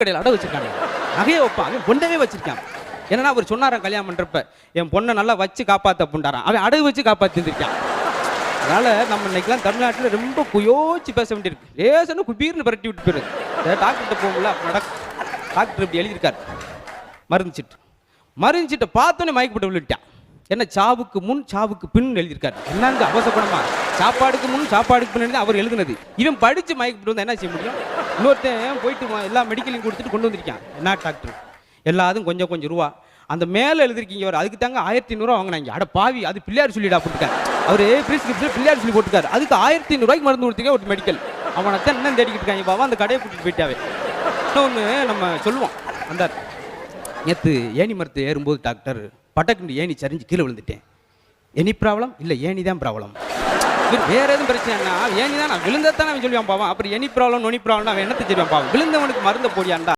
கடையில் அடை வச்சிருக்காங்க. நகையை வைப்பான், அவன் பொண்ணவே வச்சிருக்கான். என்னன்னா அவர் சொன்னாராம் கல்யாணம் பண்றப்ப, என் பொண்ணை நல்லா வச்சு காப்பாற்ற புண்டாரான். அவன் அடகு வச்சு காப்பாற்றிருக்கான். அதனால நம்ம இன்னைக்கெல்லாம் தமிழ்நாட்டில் ரொம்ப யோசிச்சு பேச வேண்டியிருக்கு. லேசன்னு குபீர்னு பரட்டி விட்டு போயிருக்கு. டாக்டர்கிட்ட போகல, டாக்டர் இப்படி எழுதியிருக்காரு மருந்து சீட்டை பார்த்தோன்னே மயக்கப்பட்டு விழுட்டான். என்ன சாவுக்கு முன் சாவுக்கு பின் எழுதியிருக்காரு. என்னங்க அவசரப்படமா, சாப்பாடுக்கு முன் சாப்பாடுக்கு பின் அவர் எழுதுனது. இவன் படிச்சு மயக்கப்பட்டு வந்தா என்ன செய்ய முடியும்? இன்னொருத்தன் போயிட்டு எல்லா மெடிக்கலையும் கொடுத்துட்டு கொண்டு வந்திருக்கான். என்ன டாக்டர் எல்லாரும் கொஞ்சம் கொஞ்சம் ரூபா அந்த மேலே எழுதிருக்கீங்க, அவர் அதுக்கு தாங்க 1500 வாங்கினாங்க. அட பாவி, அது பிள்ளையார் சொல்லிடா போட்டுருக்காரு. அவர் பிரிஸ்கிரிப்ஷன் பிள்ளையார் சொல்லி போட்டுருக்காரு. அதுக்கு 1500 மருந்து கொடுத்தீங்க ஒரு மெடிக்கல். அவனைத்தான் என்ன தேடிக்கிட்டு இருக்காங்க பாவா, அந்த கடையை கூட்டிட்டு போயிட்டாவே. இன்னொன்று நம்ம சொல்லுவோம், அந்த நேற்று ஏணி மரத்தை ஏறும்போது டாக்டர் பட்டக்குண்டு ஏணி சரிஞ்சு கீழே விழுந்துட்டேன். எனி ப்ராப்ளம் இல்லை, ஏணி தான் ப்ராப்ளம். வேற எதுவும் பிரச்சனைனா ஏணி தான், நான் விழுந்தத்தான் அவன் சொல்லுவான் பாவம். அப்புறம் எனி ப்ராப்ளம் நொனி ப்ராப்ளம் அவன் என்னத்தை தெரியும் பாவம். விழுந்தவனுக்கு மருந்தை போடியாண்டா.